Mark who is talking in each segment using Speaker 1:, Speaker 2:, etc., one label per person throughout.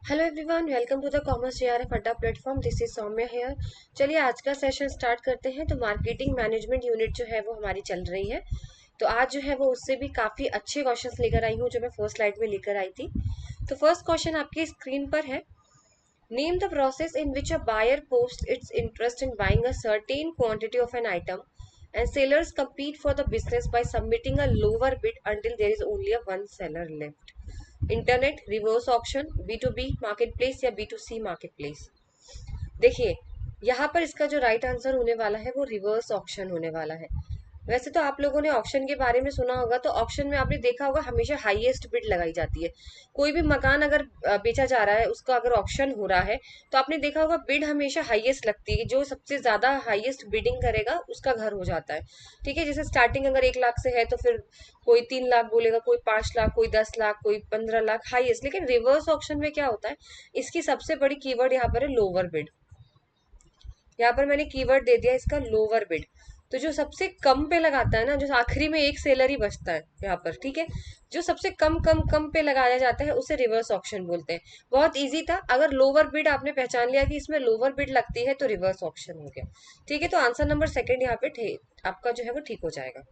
Speaker 1: Hello everyone, welcome to the commerce JRF अड्डा platform. This is Saumya here. चलिए आज का सेशन स्टार्ट करते हैं। तो मार्केटिंग मैनेजमेंट यूनिट जो है वो हमारी चल रही है। तो आज जो है वो उससे भी काफी अच्छे क्वेश्चंस लेकर आई हूँ जो मैं फर्स्ट स्लाइड में लेकर आई थी। तो फर्स्ट क्वेश्चन आपकी स्क्रीन पर है। Name the process in which a buyer post its interest in buying a certain quantity of an item and sellers compete for the business by submitting a lower bid until there is only a one seller left. Internet, reverse auction, B to B marketplace या B to C marketplace. देखिए, यहाँ पर इसका जो right answer होने वाला है वो रिवर्स ऑक्शन होने वाला है। वैसे तो आप लोगों ने ऑक्शन के बारे में सुना होगा, तो ऑक्शन में आपने देखा होगा हमेशा हाईएस्ट बिड लगाई जाती है। कोई भी मकान अगर बेचा जा रहा है, उसका अगर ऑक्शन हो रहा है, तो आपने देखा होगा बिड हमेशा हाईएस्ट लगती है। जो सबसे ज्यादा हाईएस्ट बिडिंग करेगा उसका घर हो जाता है। ठीक है, जैसे स्टार्टिंग अगर 1 लाख से है तो फिर कोई 3 लाख बोलेगा, कोई 5 लाख, कोई 10 लाख, कोई 15 लाख हाईएस्ट। लेकिन रिवर्स ऑक्शन में क्या होता है, इसकी सबसे बड़ी कीवर्ड यहाँ पर है लोअर बिड। यहाँ पर मैंने कीवर्ड दे दिया इसका लोअर बिड। तो जो सबसे कम पे लगाता है ना, जो आखिरी में एक सेलर ही बचता है यहाँ पर, ठीक है, जो सबसे कम कम कम पे लगाया जाता है उसे रिवर्स ऑक्शन बोलते हैं। बहुत इजी था। अगर लोअर बिड आपने पहचान लिया कि इसमें लोअर बिड लगती है तो रिवर्स ऑक्शन हो गया। ठीक है, तो आंसर नंबर सेकंड यहाँ पे आपका जो है वो ठीक हो जाएगा।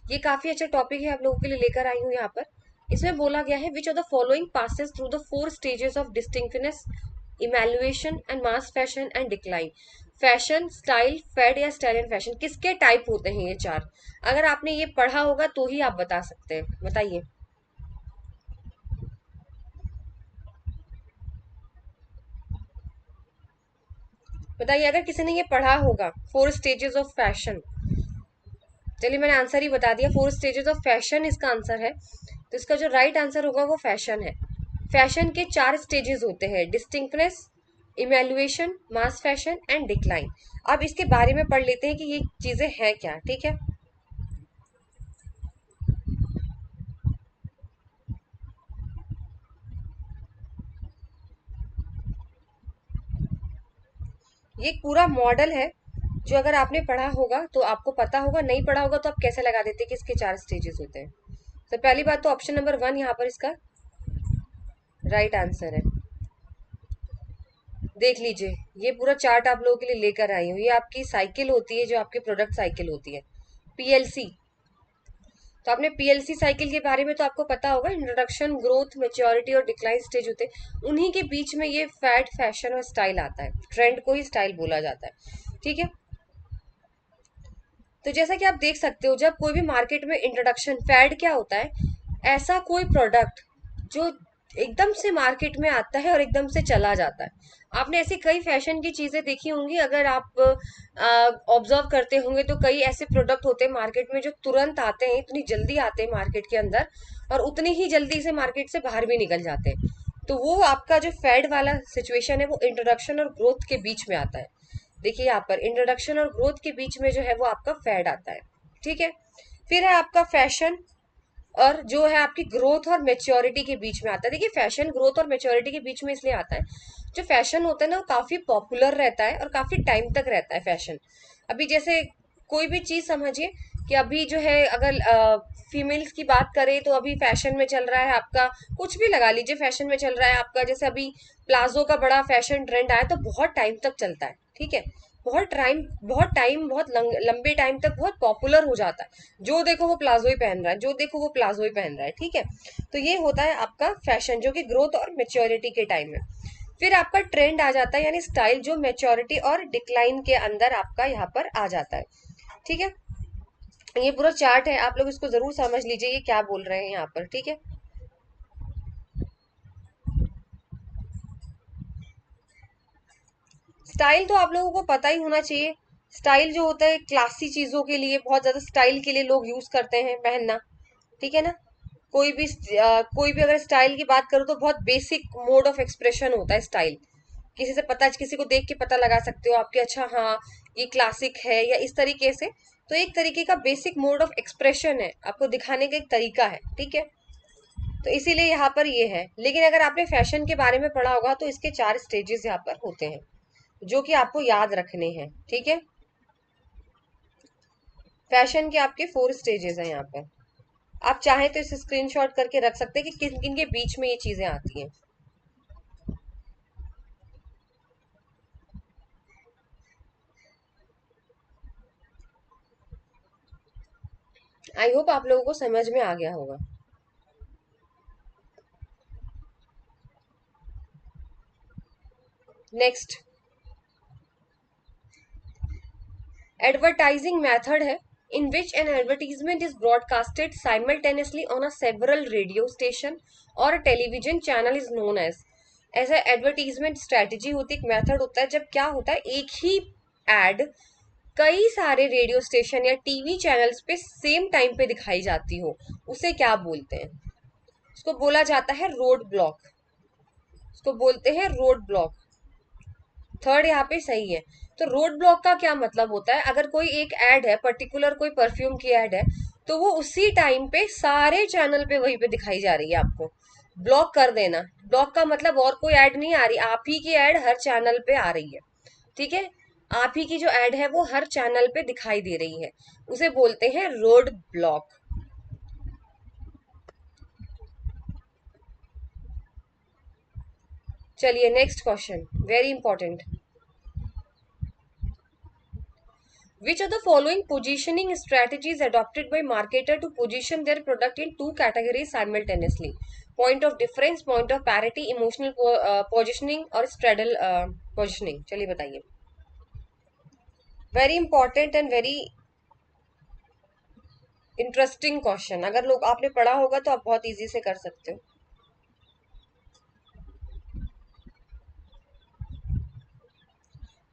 Speaker 1: ये काफी अच्छा टॉपिक है, आप लोगों के लिए लेकर आई हूँ यहाँ पर। इसमें बोला गया है which of the following passes through the 4 stages of distinctness, emulation and mass fashion and decline. Fashion, style, fad या स्टाइल एंड फैशन, किसके टाइप होते हैं ये चार? अगर आपने ये पढ़ा होगा तो ही आप बता सकते हैं। बताइए बताइए, अगर किसी ने ये पढ़ा होगा 4 स्टेजेस ऑफ फैशन। चलिए मैंने आंसर ही बता दिया, 4 स्टेजेस ऑफ फैशन इसका आंसर है। तो इसका जो राइट आंसर होगा वो फैशन है। फैशन के 4 स्टेजेस होते हैं, डिस्टिंक्टनेस, इमेल्युएशन, मास फैशन एंड डिक्लाइन। अब इसके बारे में पढ़ लेते हैं कि ये चीजें हैं क्या। ठीक है, ये एक पूरा मॉडल है जो अगर आपने पढ़ा होगा तो आपको पता होगा, नहीं पढ़ा होगा तो आप कैसे लगा देते कि इसके 4 स्टेजेस होते हैं। तो पहली बात तो ऑप्शन नंबर 1 यहाँ पर इसका राइट आंसर है। देख लीजिए, ये पूरा चार्ट आप लोगों के लिए लेकर आई हूँ। ये आपकी साइकिल होती है, जो आपकी प्रोडक्ट साइकिल होती है, पीएलसी। तो आपने पीएलसी साइकिल के बारे में तो आपको पता होगा, इंट्रोडक्शन, ग्रोथ, मेच्योरिटी और डिक्लाइन स्टेज होते हैं। उन्हीं के बीच में ये फैड, फैशन और स्टाइल आता है। ट्रेंड को ही स्टाइल बोला जाता है। ठीक है, तो जैसा कि आप देख सकते हो, जब कोई भी मार्केट में इंट्रोडक्शन, फैड क्या होता है, ऐसा कोई प्रोडक्ट जो एकदम से मार्केट में आता है और एकदम से चला जाता है। आपने ऐसी कई फैशन की चीजें देखी होंगी, अगर आप ऑब्जर्व करते होंगे तो कई ऐसे प्रोडक्ट होते हैं मार्केट में जो तुरंत आते हैं, इतनी जल्दी आते हैं मार्केट के अंदर, और उतनी ही जल्दी से मार्केट से बाहर भी निकल जाते हैं। तो वो आपका जो फैड वाला सिचुएशन है वो इंट्रोडक्शन और ग्रोथ के बीच में आता है। देखिए यहाँ पर इंट्रोडक्शन और ग्रोथ के बीच में जो है वो आपका फैड आता है। ठीक है, फिर है आपका फैशन, और जो है आपकी ग्रोथ और मेच्योरिटी के बीच में आता है। देखिए, फैशन ग्रोथ और मेच्योरिटी के बीच में इसलिए आता है, जो फैशन होता है ना वो काफी पॉपुलर रहता है और काफी टाइम तक रहता है फैशन। अभी जैसे कोई भी चीज समझिए कि अभी जो है, अगर फीमेल्स की बात करें तो अभी फैशन में चल रहा है आपका, कुछ भी लगा लीजिए फैशन में चल रहा है आपका। जैसे अभी प्लाजो का बड़ा फैशन ट्रेंड आया तो बहुत टाइम तक चलता है। ठीक है, बहुत लंबे टाइम तक बहुत पॉपुलर हो जाता है। जो देखो वो प्लाजो ही पहन रहा है, जो देखो वो प्लाजो ही पहन रहा है। ठीक है, तो ये होता है आपका फैशन, जो कि ग्रोथ और मेच्योरिटी के टाइम में। फिर आपका ट्रेंड आ जाता है, यानी स्टाइल, जो मेच्योरिटी और डिक्लाइन के अंदर आपका यहाँ पर आ जाता है। ठीक है, ये पूरा चार्ट है, आप लोग इसको जरूर समझ लीजिए ये क्या बोल रहे हैं यहाँ पर। ठीक है, स्टाइल तो आप लोगों को पता ही होना चाहिए। स्टाइल जो होता है क्लासी चीजों के लिए, बहुत ज्यादा स्टाइल के लिए लोग यूज करते हैं पहनना। ठीक है ना, कोई भी अगर स्टाइल की बात करूँ तो बहुत बेसिक मोड ऑफ एक्सप्रेशन होता है स्टाइल। किसी को देख के पता लगा सकते हो आपके, अच्छा हाँ ये क्लासिक है या इस तरीके से। तो एक तरीके का बेसिक मोड ऑफ एक्सप्रेशन है, आपको दिखाने का एक तरीका है। ठीक है, तो इसीलिए यहाँ पर ये है। लेकिन अगर आपने फैशन के बारे में पढ़ा होगा तो इसके 4 स्टेजेस यहाँ पर होते हैं, जो कि आपको याद रखने हैं। ठीक है, फैशन के आपके 4 स्टेजेस हैं यहाँ पर। आप चाहें तो इसे स्क्रीनशॉट करके रख सकते हैं कि किन किन के बीच में ये चीजें आती हैं। आई होप आप लोगों को समझ में आ गया होगा। नेक्स्ट, एडवर्टाइजिंग मेथड है in which an advertisement is broadcasted simultaneously on a several radio station or a television channel is known as। ऐसा एडवर्टीजमेंट स्ट्रेटेजी होती है, एक मेथड होता है जब क्या होता है एक ही एड कई सारे रेडियो स्टेशन या टीवी चैनल्स पे सेम टाइम पे दिखाई जाती हो, उसे क्या बोलते हैं? उसको बोला जाता है रोड ब्लॉक। उसको बोलते हैं रोड ब्लॉक। थर्ड यहाँ पे सही है। तो रोड ब्लॉक का क्या मतलब होता है? अगर कोई एक ऐड है, पर्टिकुलर कोई परफ्यूम की ऐड है, तो वो उसी टाइम पे सारे चैनल पे वहीं पे दिखाई जा रही है, आपको ब्लॉक कर देना। ब्लॉक का मतलब और कोई ऐड नहीं आ रही, आप ही की ऐड हर चैनल पे आ रही है। ठीक है, आप ही की जो ऐड है वो हर चैनल पे दिखाई दे रही है, उसे बोलते हैं रोड ब्लॉक। चलिए next question, very important. Which of the following positioning strategies adopted by marketer to position their product in two categories simultaneously? Point of difference, point of parity, emotional positioning और straddle positioning। चलिए बताइए। Very important and very interesting question. अगर लोग आपने पढ़ा होगा तो आप बहुत इजी से कर सकते हो।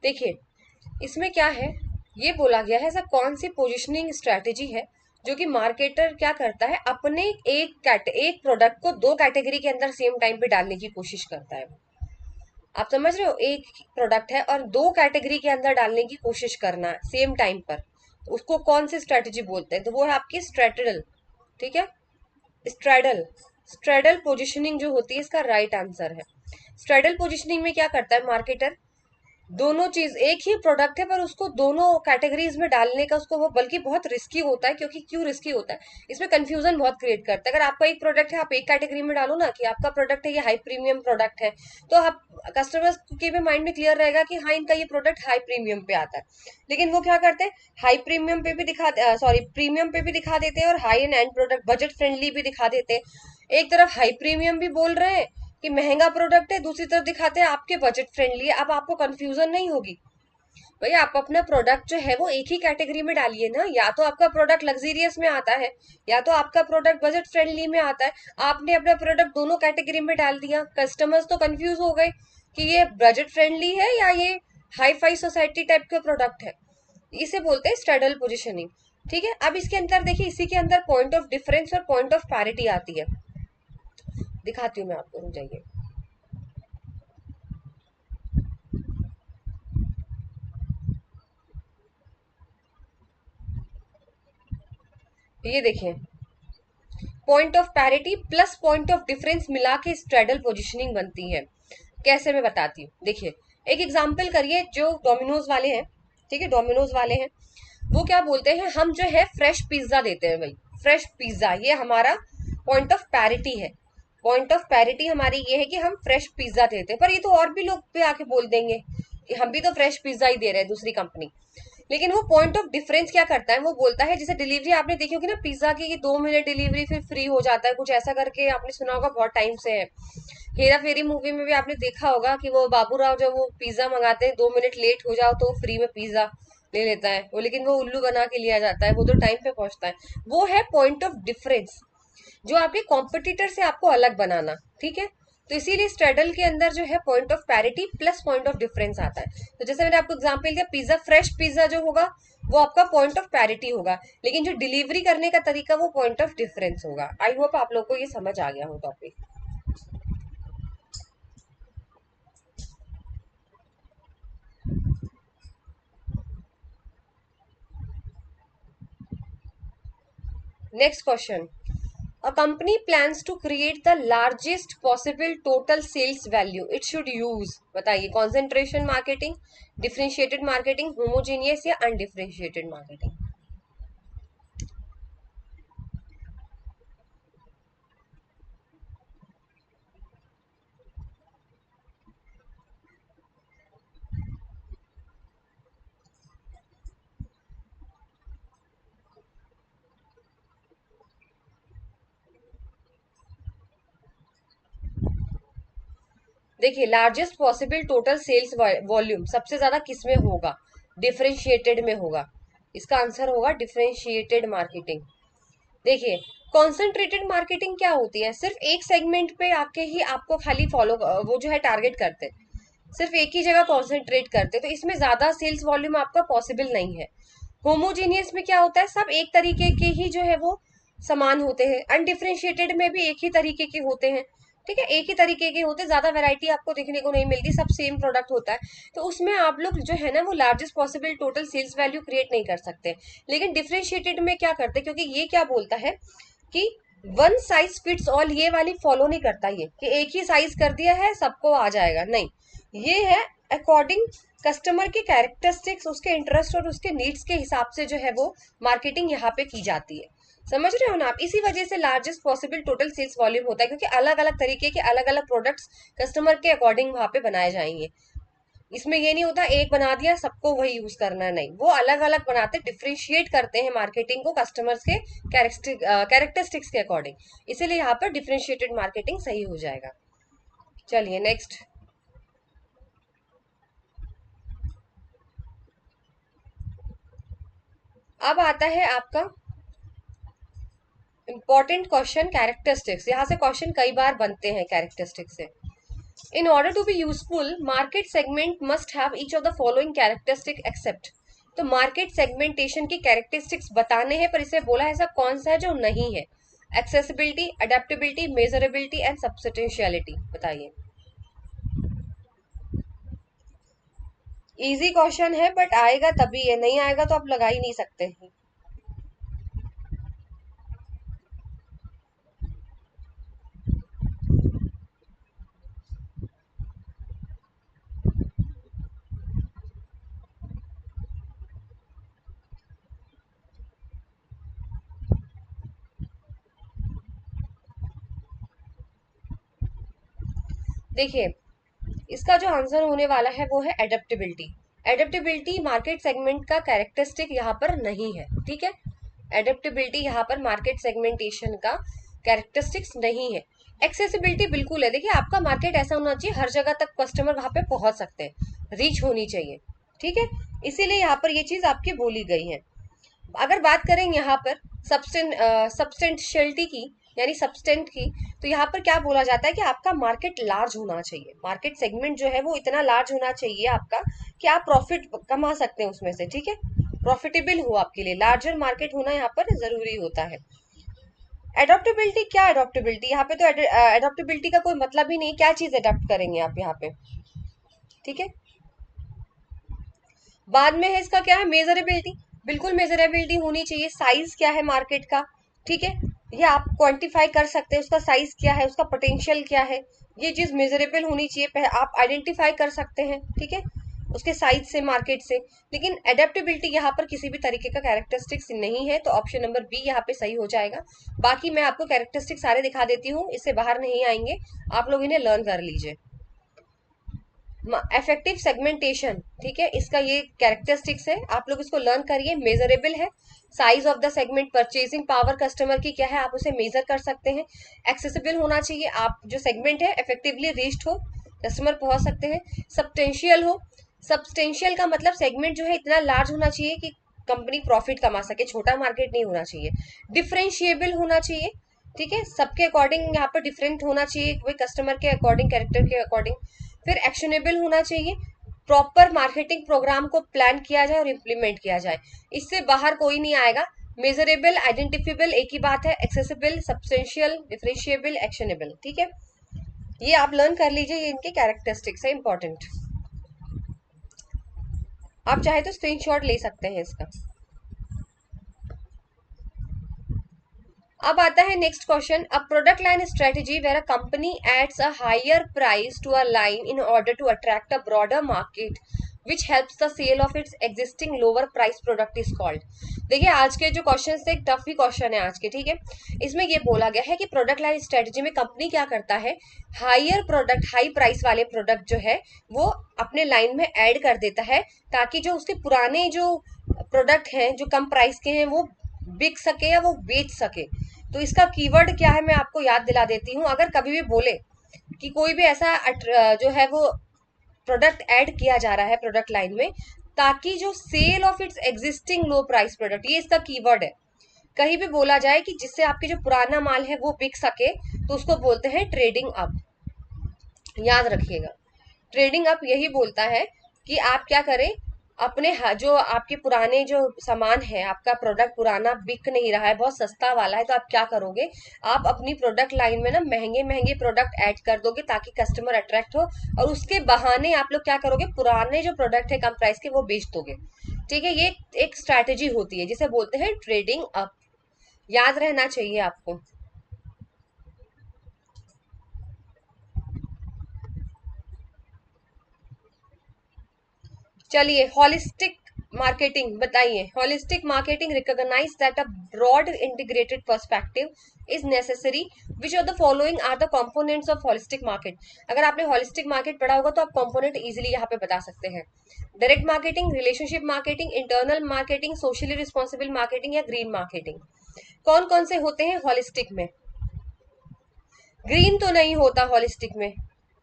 Speaker 1: देखिए इसमें क्या है, ये बोला गया है ऐसा कौन सी पोजिशनिंग स्ट्रेटेजी है जो कि मार्केटर क्या करता है, अपने एक प्रोडक्ट को दो कैटेगरी के अंदर सेम टाइम पे डालने की कोशिश करता है। आप समझ रहे हो, एक प्रोडक्ट है और दो कैटेगरी के अंदर डालने की कोशिश करना सेम टाइम पर, उसको कौन सी स्ट्रेटेजी बोलते हैं? तो वो है आपकी स्ट्रेटल। ठीक है, स्ट्रेडल। स्ट्रेडल पोजिशनिंग जो होती है इसका राइट आंसर है। स्ट्रेडल पोजिशनिंग में क्या करता है मार्केटर, दोनों चीज एक ही प्रोडक्ट है पर उसको दोनों कैटेगरीज में डालने का उसको वो, बल्कि बहुत रिस्की होता है। क्योंकि क्यों रिस्की होता है, इसमें कंफ्यूजन बहुत क्रिएट करता है। अगर आपका एक प्रोडक्ट है, आप एक कैटेगरी में डालो ना कि आपका प्रोडक्ट है ये हाई प्रीमियम प्रोडक्ट है, तो आप कस्टमर्स के भी माइंड में क्लियर रहेगा कि हाँ इनका ये प्रोडक्ट हाई प्रीमियम पे आता है। लेकिन वो क्या करते हैं, हाई प्रीमियम पे भी दिखा, सॉरी प्रीमियम पे भी दिखा देते हैं और high and product budget friendly भी दिखा देते हैं। एक तरफ हाई प्रीमियम भी बोल रहे हैं कि महंगा प्रोडक्ट है, दूसरी तरफ दिखाते हैं आपके बजट फ्रेंडली है। अब आपको कंफ्यूजन नहीं होगी भाई, आप अपना प्रोडक्ट जो है वो एक ही कैटेगरी में डालिए ना। या तो आपका प्रोडक्ट लग्जरियस में आता है या तो आपका प्रोडक्ट बजट फ्रेंडली में आता है। आपने अपना प्रोडक्ट दोनों कैटेगरी में डाल दिया, कस्टमर्स तो कंफ्यूज हो गए कि ये बजट फ्रेंडली है या ये हाई फाई सोसाइटी टाइप का प्रोडक्ट है। इसे बोलते हैं स्ट्रेडल पोजिशनिंग। ठीक है, अब इसके अंदर देखिए, इसी के अंदर पॉइंट ऑफ डिफरेंस और पॉइंट ऑफ पैरिटी आती है। दिखाती हूँ मैं आपको, रुक जाइए। ये देखिए, point of parity plus point of difference मिला के स्ट्रेडल पोजिशनिंग बनती है। कैसे, मैं बताती हूँ। देखिए एक एग्जाम्पल करिए, जो डोमिनोज वाले हैं, ठीक है डोमिनोज वाले हैं, वो क्या बोलते हैं, हम जो है फ्रेश पिज्जा देते हैं भाई, फ्रेश पिज्जा, ये हमारा पॉइंट ऑफ पैरिटी है। पॉइंट ऑफ पैरिटी हमारी ये है कि हम फ्रेश पिज्जा देते हैं। पर ये तो और भी लोग पे आके बोल देंगे कि हम भी तो फ्रेश पिज्जा ही दे रहे हैं, दूसरी कंपनी। लेकिन वो पॉइंट ऑफ डिफरेंस क्या करता है, वो बोलता है जैसे डिलीवरी आपने देखी होगी ना पिज्जा की, कि 2 मिनट डिलीवरी फिर फ्री हो जाता है, कुछ ऐसा करके आपने सुना होगा, बहुत टाइम से है। हेरा फेरी मूवी में भी आपने देखा होगा कि वो बाबूराव जब वो पिज्जा मंगाते हैं, 2 मिनट लेट हो जाओ तो फ्री में पिज्जा ले लेता है वो, लेकिन वो उल्लू बना के लिया जाता है, वो तो टाइम पे पहुंचता है। वो है पॉइंट ऑफ डिफरेंस, जो आपके कॉम्पिटिटर से आपको अलग बनाना। ठीक है, तो इसीलिए स्ट्रेडल के अंदर जो है point of parity plus point of difference आता है। तो जैसे मैंने आपको एग्जांपल दिया, पिज्जा फ्रेश पिज्जा जो होगा वो आपका पॉइंट ऑफ पैरिटी होगा, लेकिन जो डिलीवरी करने का तरीका वो पॉइंट ऑफ डिफरेंस होगा। आई होप आप लोग को ये समझ आ गया हो topic. Next question, a company plans to create the largest possible total sales value it should use। बताइए, concentration marketing, differentiated marketing, homogeneous या undifferentiated marketing? देखिए, largest possible total sales volume सबसे ज्यादा किस में होगा? डिफरेंशिएटेड में होगा। इसका आंसर होगा डिफरेंशिएटेड मार्केटिंग। देखिए, कॉन्सेंट्रेटेड मार्केटिंग क्या होती है? सिर्फ एक सेगमेंट पे आके ही आपको खाली फॉलो, वो जो है टारगेट करते हैं, सिर्फ एक ही जगह कॉन्सेंट्रेट करते, तो इसमें ज्यादा सेल्स वॉल्यूम आपका पॉसिबल नहीं है। होमोजीनियस में क्या होता है, सब एक तरीके के ही जो है वो समान होते हैं। अनडिफरेंशिएटेड में भी एक ही तरीके के होते हैं, ठीक है, एक ही तरीके के होते, ज्यादा वैरायटी आपको देखने को नहीं मिलती, सब सेम प्रोडक्ट होता है। तो उसमें आप लोग जो है ना वो largest possible total sales value create नहीं कर सकते। लेकिन डिफरेंशिएटेड में क्या करते हैं, क्योंकि ये क्या बोलता है कि वन साइज फिट्स ऑल, ये वाली फॉलो नहीं करता ये कि एक ही साइज कर दिया है सबको आ जाएगा, नहीं। ये है अकॉर्डिंग कस्टमर के कैरेक्टरिस्टिक्स, उसके इंटरेस्ट और उसके नीड्स के हिसाब से जो है वो मार्केटिंग यहाँ पे की जाती है। समझ रहे हो ना आप? इसी वजह से largest possible total sales volume होता है, क्योंकि अलग अलग तरीके के अलग अलग प्रोडक्ट्स कस्टमर के अकॉर्डिंग वहां पे बनाए जाएंगे। इसमें ये नहीं होता एक बना दिया सबको वही यूज करना, नहीं, वो अलग अलग बनाते, डिफ्रेंशिएट करते हैं मार्केटिंग को कस्टमर्स के कैरेक्टरिस्टिक्स के अकॉर्डिंग। इसीलिए यहाँ पर डिफ्रेंशिएटेड मार्केटिंग सही हो जाएगा। चलिए नेक्स्ट। अब आता है आपका इंपॉर्टेंट क्वेश्चन, कैरेक्टरिस्टिक्स। यहाँ से क्वेश्चन कई बार बनते हैं कैरेक्टरिस्टिक्स से। In order to be useful, market segment must have each of the following characteristic except। तो मार्केट सेगमेंटेशन की कैरेक्टरिस्टिक्स बताने हैं, पर इसे बोला ऐसा कौन सा है जो नहीं है? Accessibility, adaptability, measurability and substantiality. बताइए। इजी क्वेश्चन है बट आएगा तभी है, नहीं आएगा तो आप लगा ही नहीं सकते। देखिए, इसका जो आंसर होने वाला है वो है एडेप्टेबिलिटी। एडेप्टेबिलिटी मार्केट सेगमेंट का कैरेक्टरिस्टिक यहाँ पर नहीं है, ठीक है। एडेप्टेबिलिटी यहाँ पर मार्केट सेगमेंटेशन का कैरेक्टरिस्टिक्स नहीं है। एक्सेसिबिलिटी बिल्कुल है। देखिए, आपका मार्केट ऐसा होना चाहिए हर जगह तक कस्टमर वहां पे पहुंच सकते हैं, रीच होनी चाहिए, ठीक है। इसीलिए यहाँ पर ये चीज आपकी बोली गई है। अगर बात करें यहाँ पर सब्सटेंशियलिटी की, यानी सब्सटेंट की, तो यहाँ पर क्या बोला जाता है कि आपका मार्केट लार्ज होना चाहिए, मार्केट सेगमेंट जो है वो इतना लार्ज होना चाहिए आपका कि आप प्रॉफिट कमा सकते हैं उसमें से, ठीक है, प्रॉफिटेबल हो आपके लिए, लार्जर मार्केट होना यहाँ पर जरूरी होता है। एडॉप्टेबिलिटी, क्या एडॉप्टेबिलिटी? यहाँ पे तो एडॉप्टेबिलिटी का कोई मतलब ही नहीं, क्या चीज एडॉप्ट करेंगे आप यहाँ पे, ठीक है। बाद में है इसका क्या है, मेजरेबिलिटी। बिल्कुल मेजरेबिलिटी होनी चाहिए। साइज क्या है मार्केट का, ठीक है, ये आप क्वांटिफाई कर सकते हैं, उसका साइज क्या है, उसका पोटेंशियल क्या है, ये चीज मेजरेबल होनी चाहिए, आप आइडेंटिफाई कर सकते हैं, ठीक है, उसके साइज से, मार्केट से। लेकिन एडेप्टेबिलिटी यहाँ पर किसी भी तरीके का कैरेक्टरिस्टिक्स नहीं है, तो ऑप्शन नंबर बी यहाँ पे सही हो जाएगा। बाकी मैं आपको कैरेक्टरिस्टिक्स सारे दिखा देती हूँ, इससे बाहर नहीं आएंगे, आप लोग इन्हें लर्न कर लीजिए। इफेक्टिव सेगमेंटेशन, ठीक है, इसका ये कैरेक्टरिस्टिक्स है, आप लोग इसको लर्न करिए। मेजरेबल है, size of the segment, purchasing power customer की क्या है आप उसे मेजर कर सकते हैं। एक्सेसिबल होना चाहिए, आप जो सेगमेंट है इफेक्टिवली रीच्ड हो, कस्टमर पहुंच सकते हैं। सब्सटेंशियल हो, सब्सटेंशियल का मतलब सेगमेंट जो है इतना लार्ज होना चाहिए कि कंपनी प्रॉफिट कमा सके, छोटा मार्केट नहीं होना चाहिए। डिफरेंशिएबल होना चाहिए, ठीक है, सबके अकॉर्डिंग यहाँ पर डिफरेंट होना चाहिए, कोई कस्टमर के अकॉर्डिंग, कैरेक्टर के अकॉर्डिंग। फिर एक्शनेबल होना चाहिए, प्रॉपर मार्केटिंग प्रोग्राम को प्लान किया जाए और इम्प्लीमेंट किया जाए, इससे बाहर कोई नहीं आएगा। मेजरेबल, आइडेंटिफिएबल एक ही बात है, एक्सेसिबल, सब्सटेंशियल, डिफरेंशिएबल, एक्शनेबल, ठीक है। ये आप लर्न कर लीजिए, ये इनके कैरेक्टरिस्टिक्स है इंपॉर्टेंट। आप चाहे तो स्क्रीनशॉट ले सकते हैं इसका। अब आता है next question, a product line strategy where a company adds a higher price to a line in order to attract a broader market which helps the sale of its existing lower price product is called. देखिए, आज के जो question थे, tough ही question है आज के, ठीक है। इसमें ये बोला गया है कि प्रोडक्ट लाइन स्ट्रेटेजी में कंपनी क्या करता है, हायर प्रोडक्ट, हाई प्राइस वाले प्रोडक्ट जो है वो अपने लाइन में ऐड कर देता है, ताकि जो उसके पुराने जो प्रोडक्ट हैं जो कम प्राइस के हैं वो बिक सके या वो बेच सके। तो इसका कीवर्ड क्या है मैं आपको याद दिला देती हूँ। अगर कभी भी बोले कि कोई भी ऐसा जो है वो प्रोडक्ट ऐड किया जा रहा है प्रोडक्ट लाइन में, ताकि जो sale of its existing low price product, ये इसका कीवर्ड है, कहीं भी बोला जाए कि जिससे आपके जो पुराना माल है वो बिक सके, तो उसको बोलते हैं ट्रेडिंग अप। याद रखिएगा, ट्रेडिंग अप यही बोलता है कि आप क्या करें, अपने जो आपके पुराने जो सामान है, आपका प्रोडक्ट पुराना बिक नहीं रहा है, बहुत सस्ता वाला है, तो आप क्या करोगे, आप अपनी प्रोडक्ट लाइन में ना महंगे महंगे प्रोडक्ट ऐड कर दोगे ताकि कस्टमर अट्रैक्ट हो, और उसके बहाने आप लोग क्या करोगे, पुराने जो प्रोडक्ट है कम प्राइस के वो बेच दोगे। ठीक है, ये एक स्ट्रैटेजी होती है जिसे बोलते हैं ट्रेडिंग अप। याद रहना चाहिए आपको। चलिए, हॉलिस्टिक मार्केटिंग बताइए। Holistic marketing recognize that a broad integrated perspective is necessary, which of the following are the components of holistic market. अगर आपने हॉलिस्टिक मार्केट पढ़ा होगा तो आप कंपोनेंट इजीली यहाँ पे बता सकते हैं। Direct marketing, relationship marketing, internal marketing, socially responsible marketing या ग्रीन मार्केटिंग। कौन कौन से होते हैं हॉलिस्टिक में? ग्रीन तो नहीं होता हॉलिस्टिक में,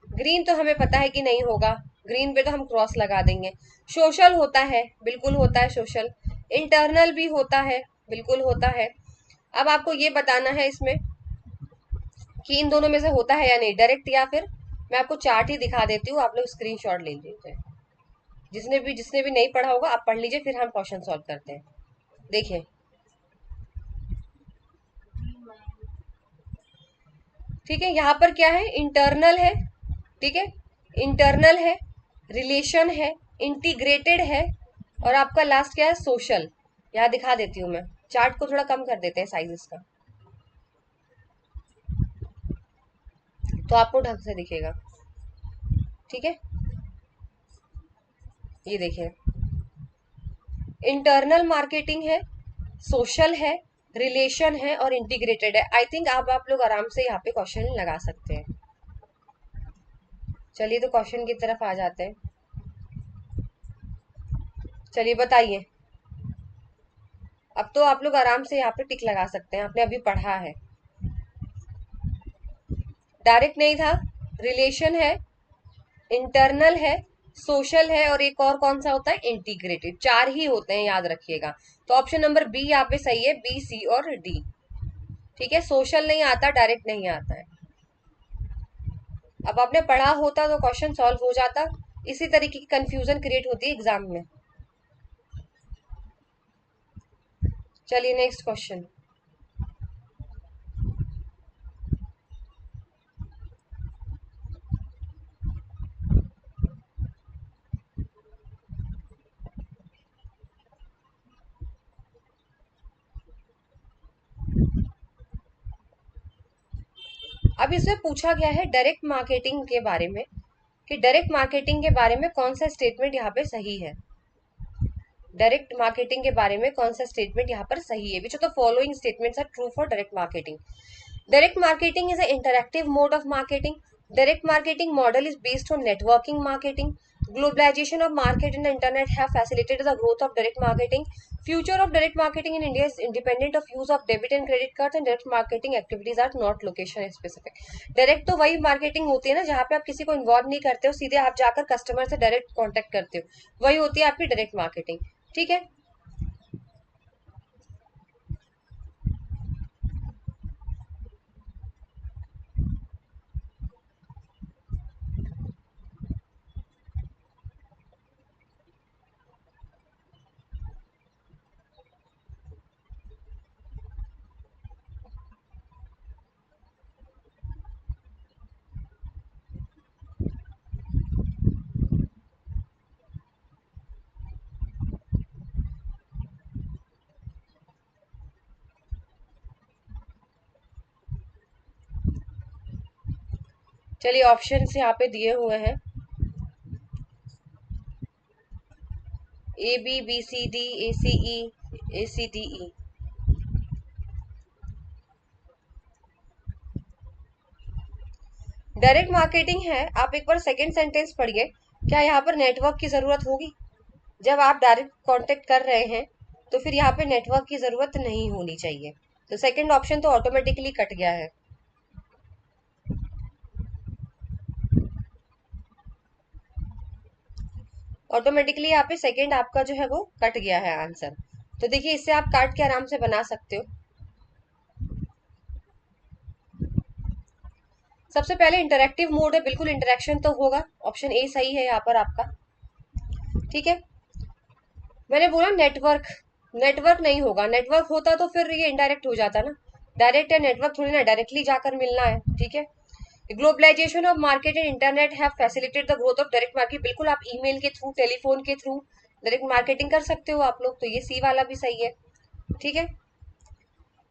Speaker 1: ग्रीन तो हमें पता है कि नहीं होगा, ग्रीन पे तो हम क्रॉस लगा देंगे। सोशल होता है, बिल्कुल होता है सोशल। इंटरनल भी होता है, बिल्कुल होता है। अब आपको ये बताना है इसमें कि इन दोनों में से होता है या नहीं, डायरेक्ट या फिर, मैं आपको चार्ट ही दिखा देती हूँ, आप लोग स्क्रीनशॉट ले लीजिए। जिसने भी नहीं पढ़ा होगा आप पढ़ लीजिए, फिर हम क्वेश्चन सॉल्व करते हैं। देखिए, ठीक है, यहाँ पर क्या है, इंटरनल है, ठीक है, इंटरनल है, रिलेशन है, इंटीग्रेटेड है, और आपका लास्ट क्या है, सोशल। यहाँ दिखा देती हूँ मैं, चार्ट को थोड़ा कम कर देते हैं साइज इसका, तो आपको ढंग से दिखेगा। ठीक है, ये देखिए, इंटरनल मार्केटिंग है, सोशल है, रिलेशन है और इंटीग्रेटेड है। आई थिंक आप लोग आराम से यहाँ पे क्वेश्चन लगा सकते हैं। चलिए, तो क्वेश्चन की तरफ आ जाते हैं। चलिए बताइए, अब तो आप लोग आराम से यहाँ पे टिक लगा सकते हैं, आपने अभी पढ़ा है। डायरेक्ट नहीं था, रिलेशन है, इंटरनल है, सोशल है, और एक और कौन सा होता है, इंटीग्रेटेड। चार ही होते हैं, याद रखिएगा। तो ऑप्शन नंबर बी यहाँ पे सही है, बी, सी और डी। ठीक है, सोशल नहीं आता, डायरेक्ट नहीं आता है। अब आपने पढ़ा होता तो क्वेश्चन सॉल्व हो जाता, इसी तरीके की कंफ्यूजन क्रिएट होती है एग्जाम में। चलिए, नेक्स्ट क्वेश्चन। अब इसमें पूछा गया है डायरेक्ट मार्केटिंग के बारे में, कि डायरेक्ट मार्केटिंग के बारे में कौन सा स्टेटमेंट यहाँ पे सही है। डायरेक्ट मार्केटिंग के बारे में कौन सा स्टेटमेंट यहाँ पर सही है, which of the following statements are true for direct marketing. Direct marketing is an interactive mode of marketing. Direct marketing model is based on networking marketing. Globalization of market and the internet have facilitated the growth of direct marketing. Future of direct marketing in India is independent of use of debit and credit cards, and direct marketing activities are not location specific. Direct तो वही marketing होती है ना जहाँ पे आप किसी को इन्वॉल्व नहीं करते हो, सीधे आप जाकर कस्टमर से डायरेक्ट कांटेक्ट करते हो, वही होती है आपकी डायरेक्ट मार्केटिंग। ठीक है, चलिए ऑप्शन यहाँ पे दिए हुए हैं, A B, B C D, A C E, A C D E. Direct marketing है, आप एक बार सेकंड सेंटेंस पढ़िए, क्या यहाँ पर नेटवर्क की जरूरत होगी? जब आप डायरेक्ट कांटेक्ट कर रहे हैं तो फिर यहाँ पे नेटवर्क की जरूरत नहीं होनी चाहिए, तो सेकंड ऑप्शन तो ऑटोमेटिकली कट गया है। ऑटोमेटिकली यहाँ पे सेकंड आपका जो है वो कट गया है आंसर। तो देखिए इससे आप काट के आराम से बना सकते हो। सबसे पहले इंटरेक्टिव मोड है, बिल्कुल इंटरेक्शन तो होगा, ऑप्शन ए सही है यहाँ पर आपका। ठीक है, मैंने बोला नेटवर्क, नेटवर्क नहीं होगा, नेटवर्क होता तो फिर ये इनडायरेक्ट हो जाता ना, डायरेक्ट है नेटवर्क थोड़ी ना डायरेक्टली जाकर मिलना है। ठीक है, globalisation of market and internet have facilitated the growth of direct market, बिल्कुल आप ईमेल के थ्रू, टेलीफोन के थ्रू डायरेक्ट मार्केटिंग कर सकते हो आप लोग, तो ये सी वाला भी सही है। ठीक है,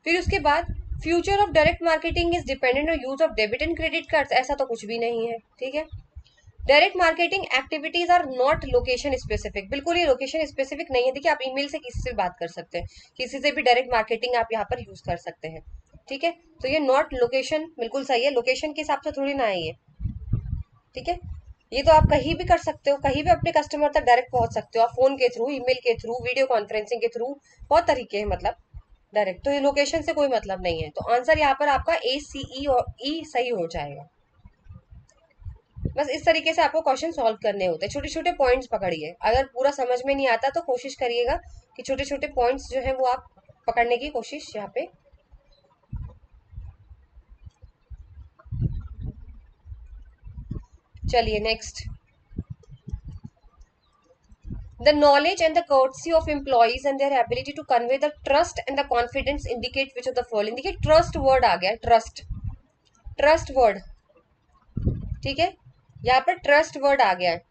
Speaker 1: फिर उसके बाद future of direct marketing is dependent on use of debit and credit card, ऐसा तो कुछ भी नहीं है। ठीक है, direct marketing activities are not location specific, बिल्कुल ये लोकेशन स्पेसिफिक नहीं है। देखिए आप ईमेल से किसी से बात कर सकते हैं, किसी से भी डायरेक्ट मार्केटिंग आप यहाँ पर यूज कर सकते हैं। ठीक है, तो ये नॉट लोकेशन बिल्कुल सही है, लोकेशन के हिसाब से थोड़ी ना है ये। ठीक है, ये तो आप कहीं भी कर सकते हो, कहीं भी अपने कस्टमर तक डायरेक्ट पहुंच सकते हो आप, फोन के थ्रू, ईमेल के थ्रू, वीडियो कॉन्फ्रेंसिंग के थ्रू, बहुत तरीके हैं मतलब डायरेक्ट, तो ये लोकेशन से कोई मतलब नहीं है। तो आंसर यहाँ पर आपका ए सी ई और ई सही हो जाएगा। बस इस तरीके से आपको क्वेश्चन सॉल्व करने होते हैं, छोटे छोटे पॉइंट्स पकड़िए, अगर पूरा समझ में नहीं आता तो कोशिश करिएगा कि छोटे छोटे पॉइंट्स जो है वो आप पकड़ने की कोशिश यहाँ पे। चलिए next, the knowledge and the courtesy of employees and their ability to convey the trust and the confidence indicate which of the following, देखिए ट्रस्ट वर्ड आ गया, ट्रस्ट, ट्रस्ट वर्ड। ठीक है, यहाँ पर ट्रस्ट वर्ड आ गया है,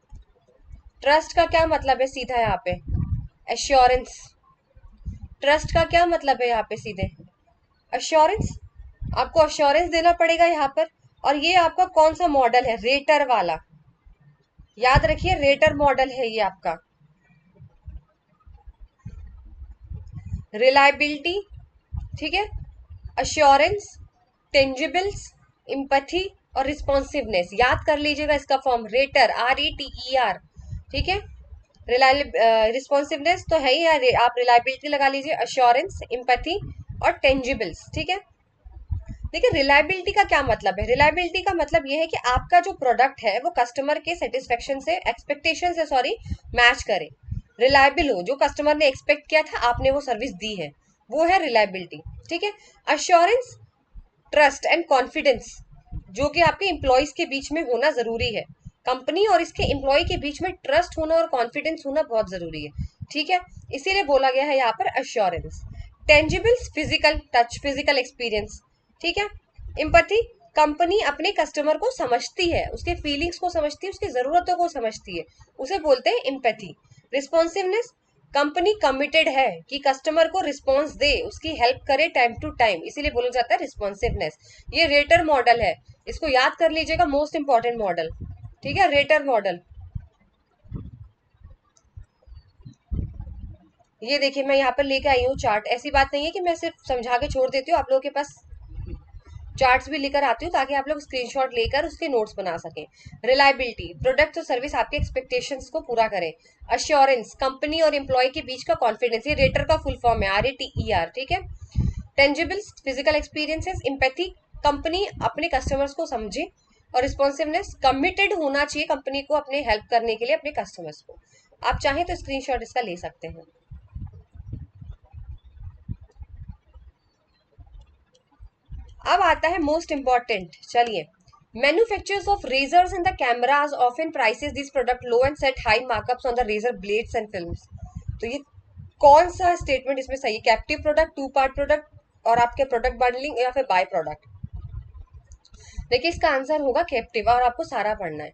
Speaker 1: ट्रस्ट का क्या मतलब है सीधा यहाँ पे, एश्योरेंस। ट्रस्ट का क्या मतलब है यहाँ पे सीधे, अश्योरेंस, आपको अश्योरेंस देना पड़ेगा यहाँ पर। और ये आपका कौन सा मॉडल है, रेटर वाला, याद रखिए रेटर मॉडल है ये आपका। रिलायबिलिटी, ठीक है, अश्योरेंस, टेंजिबल्स, इम्पैथी और रिस्पॉन्सिवनेस, याद कर लीजिएगा इसका फॉर्म, रेटर, RETER। ठीक है, रिस्पॉन्सिवनेस तो है ही यार, आप रिलायबिलिटी लगा लीजिए, अश्योरेंस, इम्पैथी और टेंजिबल्स। ठीक है, देखिए रिलायबिलिटी का क्या मतलब है, रिलायबिलिटी का मतलब ये है कि आपका जो प्रोडक्ट है वो कस्टमर के सेटिस्फेक्शन से, एक्सपेक्टेशन से सॉरी, मैच करे, रिलायबल हो, जो कस्टमर ने एक्सपेक्ट किया था आपने वो सर्विस दी है, वो है रिलायबिलिटी। ठीक है, अश्योरेंस, ट्रस्ट एंड कॉन्फिडेंस, जो कि आपके एम्प्लॉयज के बीच में होना जरूरी है, कंपनी और इसके एम्प्लॉय के बीच में ट्रस्ट होना और कॉन्फिडेंस होना बहुत जरूरी है। ठीक है, इसीलिए बोला गया है यहाँ पर assurance. Tangibles, physical touch, physical experience. ठीक है, एम्पैथी, कंपनी अपने कस्टमर को समझती है, उसके फीलिंग्स को समझती है, उसकी जरूरतों को समझती है, उसे बोलते हैं एम्पैथी। रिस्पॉन्सिवनेस, कंपनी कमिटेड है कि कस्टमर को रिस्पॉन्स दे, उसकी हेल्प करे टाइम टू टाइम, इसीलिए बोला जाता है रिस्पॉन्सिवनेस। ये रेटर मॉडल है, इसको याद कर लीजिएगा, मोस्ट इंपॉर्टेंट मॉडल। ठीक है, रेटर मॉडल। ये देखिए मैं यहाँ पर लेके आई हूँ चार्ट, ऐसी बात नहीं है कि मैं सिर्फ समझा के छोड़ देती हूँ, आप लोगों के पास चार्ट्स भी लेकर आती हूँ ताकि आप लोग स्क्रीनशॉट लेकर उसके नोट्स बना सकें। रिलायबिलिटी, प्रोडक्ट और सर्विस आपके एक्सपेक्टेशंस को पूरा करे। अश्योरेंस, कंपनी और एम्प्लॉय के बीच का कॉन्फिडेंस, ये रेटर का फुल फॉर्म है, RETER। ठीक है, टेंजिबल्स, फिजिकल एक्सपीरियंसेस, एम्पैथी, कंपनी अपने कस्टमर्स को समझे, और रिस्पॉन्सिवनेस, कमिटेड होना चाहिए कंपनी को अपने हेल्प करने के लिए अपने कस्टमर्स को। आप चाहें तो स्क्रीनशॉट इसका ले सकते हैं। अब आता है मोस्ट इंपॉर्टेंट, चलिए, manufacturers of razors and the cameras often prices this product low and set high markups on the razor blades and films. तो ये कौन सा स्टेटमेंट इसमें सही है, captive product, two part product और आपके प्रोडक्ट बंडलिंग, या फिर बाय प्रोडक्ट। देखिए इसका आंसर होगा कैप्टिव, और आपको सारा पढ़ना है।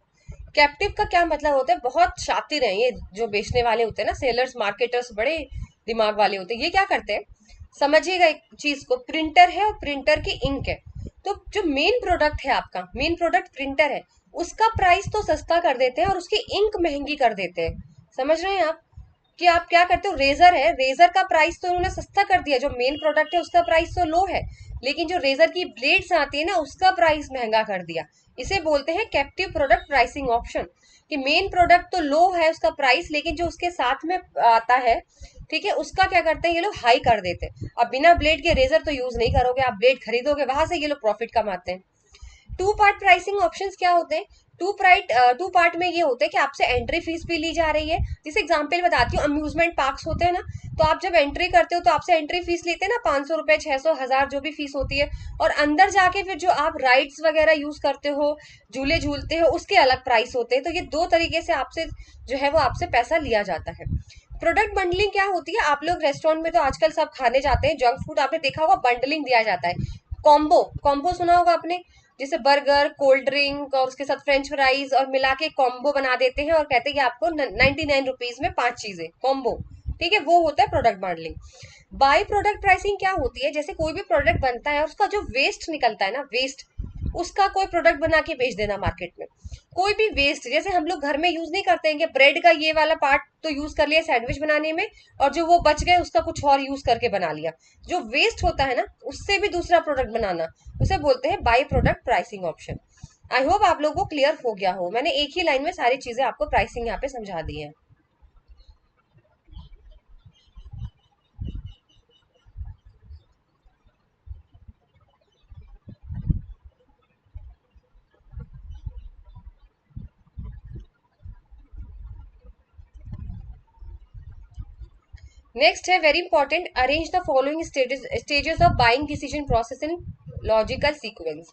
Speaker 1: कैप्टिव का क्या मतलब होता है, बहुत शातिर हैं ये जो बेचने वाले होते हैं ना, सेलर्स, मार्केटर्स, बड़े दिमाग वाले होते हैं। ये क्या करते हैं, समझिएगा एक चीज को, प्रिंटर है और प्रिंटर की इंक है, तो जो मेन प्रोडक्ट है आपका, मेन प्रोडक्ट प्रिंटर है, उसका प्राइस तो सस्ता कर देते हैं और उसकी इंक महंगी कर देते हैं। समझ रहे हैं आप कि आप क्या करते हो, रेजर है, रेजर का प्राइस तो उन्होंने सस्ता कर दिया, जो मेन प्रोडक्ट है उसका प्राइस तो लो है, लेकिन जो रेजर की ब्लेड्स आती है ना उसका प्राइस महंगा कर दिया। इसे बोलते हैं कैप्टिव प्रोडक्ट प्राइसिंग ऑप्शन, कि मेन प्रोडक्ट तो लो है उसका प्राइस, लेकिन जो उसके साथ में आता है, ठीक है, उसका क्या करते हैं ये लोग, हाई कर देते हैं। अब बिना ब्लेड के रेजर तो यूज नहीं करोगे, आप ब्लेड खरीदोगे, वहां से ये लोग प्रॉफिट कमाते हैं। टू पार्ट प्राइसिंग ऑप्शंस क्या होते हैं? टू पार्ट में ये होते हैं कि आपसे एंट्री फीस भी ली जा रही है। जैसे एग्जांपल बताती हूँ, अम्यूजमेंट पार्क्स होते हैं ना, तो आप जब एंट्री करते हो तो आपसे एंट्री फीस लेते हैं ना, 500 रुपए, 600, 1000 जो भी फीस होती है। और अंदर जाके फिर जो आप राइड्स वगैरह यूज करते हो, झूले झूलते हो, उसके अलग प्राइस होते हैं। तो ये दो तरीके से आपसे जो है वो आपसे पैसा लिया जाता है। प्रोडक्ट बंडलिंग क्या होती है? आप लोग रेस्टोरेंट में तो आजकल सब खाने जाते हैं जंक फूड, आपने देखा होगा बंडलिंग दिया जाता है। कॉम्बो कॉम्बो सुना होगा आपने, जैसे बर्गर, कोल्ड ड्रिंक और उसके साथ फ्रेंच फ्राइज और मिला के कॉम्बो बना देते हैं और कहते हैं कि आपको 99 रुपीज में 5 चीजें कॉम्बो। ठीक है, वो होता है product bundling. By product pricing क्या होती है? जैसे कोई भी प्रोडक्ट बनता है और उसका जो वेस्ट निकलता है ना, वेस्ट, उसका कोई प्रोडक्ट बना के बेच देना मार्केट में। कोई भी वेस्ट, जैसे हम लोग घर में यूज नहीं करते हैं कि ब्रेड का ये वाला पार्ट तो यूज कर लिया सैंडविच बनाने में, और जो वो बच गए उसका कुछ और यूज करके बना लिया। जो वेस्ट होता है ना, उससे भी दूसरा प्रोडक्ट बनाना, उसे बोलते हैं by product pricing option. I hope आप लोगों को क्लियर हो गया हो, मैंने एक ही लाइन में सारी चीजें आपको प्राइसिंग यहाँ पे समझा दी है। नेक्स्ट है very important, arrange the following stages of buying decision process in logical sequence.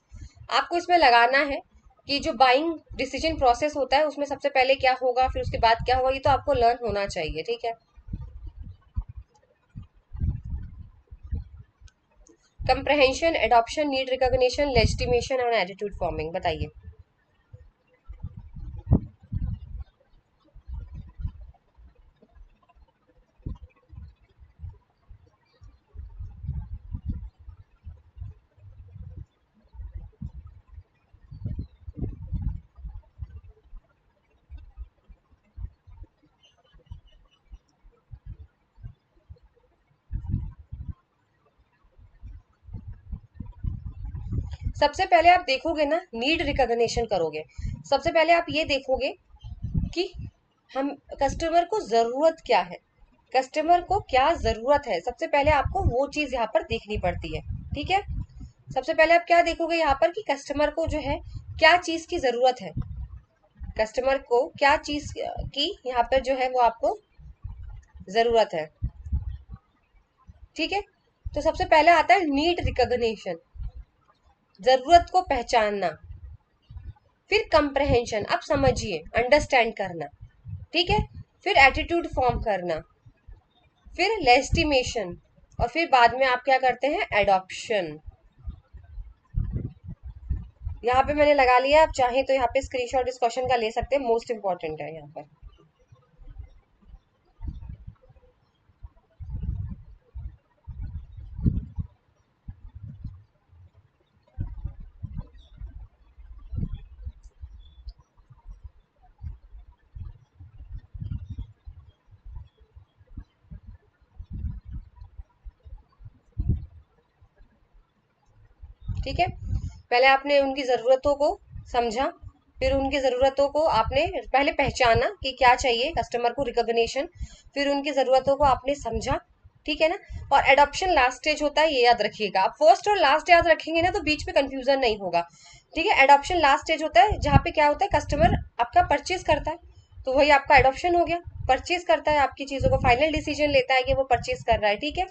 Speaker 1: आपको इसमें लगाना है कि जो बाइंग डिसीजन प्रोसेस होता है उसमें सबसे पहले क्या होगा, फिर उसके बाद क्या होगा, ये तो आपको लर्न होना चाहिए। ठीक है, comprehension, adoption, need recognition, legitimation और एटीट्यूड फॉर्मिंग, बताइए। सबसे पहले आप देखोगे ना, नीड रिकॉग्निशन करोगे। सबसे पहले आप ये देखोगे कि हम कस्टमर को जरूरत क्या है, कस्टमर को क्या जरूरत है, सबसे पहले आपको वो चीज यहाँ पर देखनी पड़ती है। ठीक है, सबसे पहले आप क्या देखोगे यहाँ पर कि कस्टमर को जो है क्या चीज की जरूरत है, कस्टमर को क्या चीज की यहाँ पर जो है वो आपको जरूरत है। ठीक है, तो सबसे पहले आता है नीड रिकॉग्निशन, जरूरत को पहचानना। फिर कंप्रहेंशन, आप समझिए, अंडरस्टैंड करना। ठीक है, फिर एटीट्यूड फॉर्म करना, फिर लेस्टिमेशन, और फिर बाद में आप क्या करते हैं, एडॉप्शन। यहाँ पे मैंने लगा लिया, आप चाहें तो यहाँ पे स्क्रीनशॉट इस क्वेश्चन का ले सकते हैं, मोस्ट इंपॉर्टेंट है यहाँ पर। ठीक है, पहले आपने उनकी जरूरतों को समझा, फिर उनकी जरूरतों को आपने पहले पहचाना कि क्या चाहिए कस्टमर को, रिकॉग्निशन, फिर उनकी जरूरतों को आपने समझा। ठीक है ना, और एडॉप्शन लास्ट स्टेज होता है, ये याद रखिएगा। आप फर्स्ट और लास्ट याद रखेंगे ना तो बीच में कंफ्यूजन नहीं होगा। ठीक है, एडॉप्शन लास्ट स्टेज होता है जहाँ पे क्या होता है, कस्टमर आपका परचेज करता है, तो वही आपका एडॉप्शन हो गया। परचेज करता है आपकी चीजों को, फाइनल डिसीजन लेता है कि वो परचेज कर रहा है। ठीक है,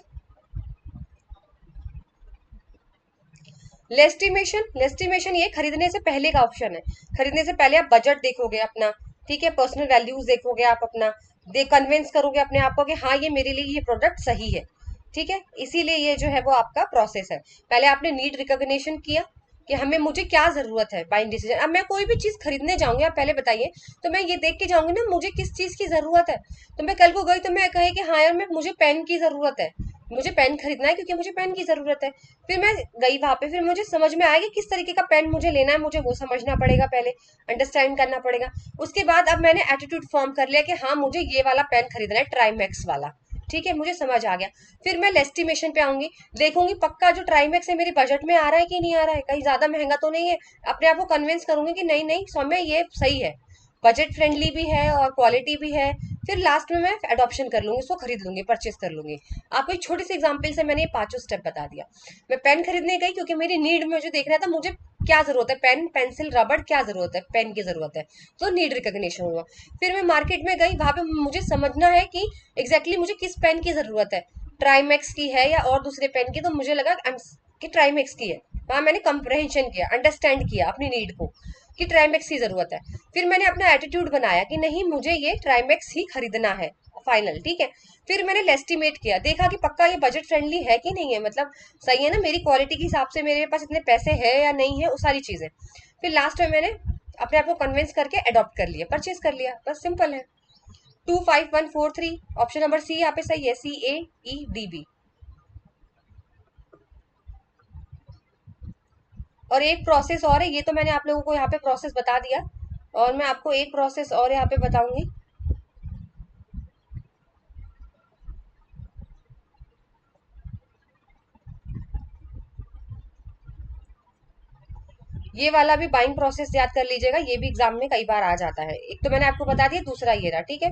Speaker 1: लेस्टिमेशन, लेस्टिमेशन ये खरीदने से पहले का ऑप्शन है। खरीदने से पहले आप बजट देखोगे अपना, ठीक है, पर्सनल वैल्यूज देखोगे, आप अपना कन्विंस करोगे अपने आप को कि हाँ ये मेरे लिए ये प्रोडक्ट सही है। ठीक है, इसीलिए ये जो है वो आपका प्रोसेस है। पहले आपने नीड रिकॉग्निशन किया कि हमें, मुझे क्या जरूरत है, बाइंग डिसीजन। अब मैं कोई भी चीज खरीदने जाऊंगी, आप पहले बताइए, तो मैं ये देख के जाऊंगी ना मुझे किस चीज की जरूरत है। तो मैं कल को गई तो मैं कहे कि हाँ यार, मैं, मुझे पेन की जरूरत है, मुझे पेन खरीदना है क्योंकि मुझे पेन की जरूरत है। फिर मैं गई वहां पे, फिर मुझे समझ में आएगा किस तरीके का पेन मुझे लेना है, मुझे वो समझना पड़ेगा, पहले अंडरस्टैंड करना पड़ेगा। उसके बाद अब मैंने एटीट्यूड फॉर्म कर लिया कि हाँ मुझे ये वाला पेन खरीदना है, ट्राईमैक्स वाला। ठीक है, मुझे समझ आ गया। फिर मैं लेस्टिमेशन पे आऊंगी, देखूंगी पक्का जो ट्राईमैक्स है मेरे बजट में आ रहा है कि नहीं आ रहा है, कहीं ज्यादा महंगा तो नहीं है। अपने आप को कन्विंस करूंगी कि नहीं नहीं सौम्या ये सही है, बजट फ्रेंडली भी है और क्वालिटी भी है। फिर लास्ट में मैं अडॉप्शन कर लूंगी, उसको खरीद लूंगी, परचेस कर लूंगी। आपको एक छोटी सी एग्जांपल से मैंने ये पांचों स्टेप बता दिया। मैं पेन खरीदने गई क्योंकि मेरी नीड में मुझे देखना था, मुझे क्या जरूरत है, पेन पेंसिल रबड़ क्या जरूरत है, पेन की जरूरत है, तो नीड रिकॉग्निशन हुआ। फिर मैं मार्केट में गई, वहां पे मुझे समझना है कि एग्जैक्टली मुझे किस पेन की जरूरत है, ट्राईमैक्स की है या और दूसरे पेन की, तो मुझे लगा कि ट्राईमैक्स की है। वहां मैंने कंप्रहेंशन किया, अंडरस्टैंड किया अपनी नीड को कि ट्राईमैक्स की जरूरत है। फिर मैंने अपना एटीट्यूड बनाया कि नहीं, मुझे ये ट्राईमैक्स ही खरीदना है फाइनल, ठीक है। फिर मैंने लेस्टिमेट किया, देखा कि पक्का ये बजट फ्रेंडली है कि नहीं है, मतलब सही है ना, मेरी क्वालिटी के हिसाब से मेरे पास इतने पैसे है या नहीं है, वो सारी चीजें। फिर लास्ट में मैंने अपने आप को कन्विंस करके अडॉप्ट कर लिया, परचेज कर लिया, बस सिंपल है। 25143 ऑप्शन नंबर सी यहाँ पे सही है, CAEDB। और एक प्रोसेस और है, ये तो मैंने आप लोगों को यहाँ पे प्रोसेस बता दिया, और मैं आपको एक प्रोसेस और यहाँ पे बताऊंगी। ये वाला भी बाइंग प्रोसेस याद कर लीजिएगा, ये भी एग्जाम में कई बार आ जाता है। एक तो मैंने आपको बता दिया, दूसरा ये रहा, ठीक है।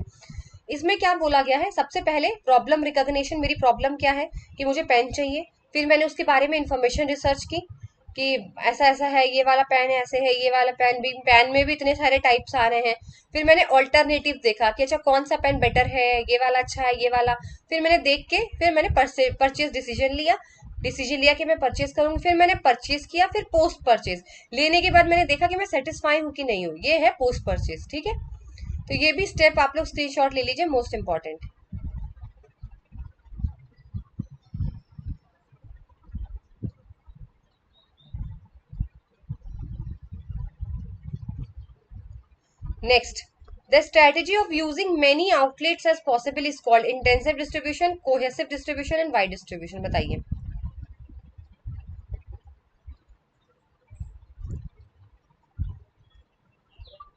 Speaker 1: इसमें क्या बोला गया है, सबसे पहले प्रॉब्लम रिकॉग्निशन, मेरी प्रॉब्लम क्या है कि मुझे पेन चाहिए। फिर मैंने उसके बारे में इंफॉर्मेशन रिसर्च की कि ऐसा ऐसा है, ये वाला पेन ऐसे है, ये वाला पेन भी, पेन में भी इतने सारे टाइप्स आ रहे हैं। फिर मैंने ऑल्टरनेटिव देखा कि अच्छा कौन सा पेन बेटर है, ये वाला अच्छा है, ये वाला। फिर मैंने देख के फिर मैंने परचेज डिसीजन लिया कि मैं परचेज करूंगी। फिर मैंने परचेज किया, फिर पोस्ट परचेज लेने के बाद मैंने देखा कि मैं सेटिस्फाई हूँ कि नहीं हूँ, ये है पोस्ट परचेज, ठीक है। तो ये भी स्टेप आप लोग स्क्रीनशॉट ले लीजिए, most important. Next, the strategy of using many outlets as possible is called intensive distribution, cohesive distribution and wide distribution. बताइए।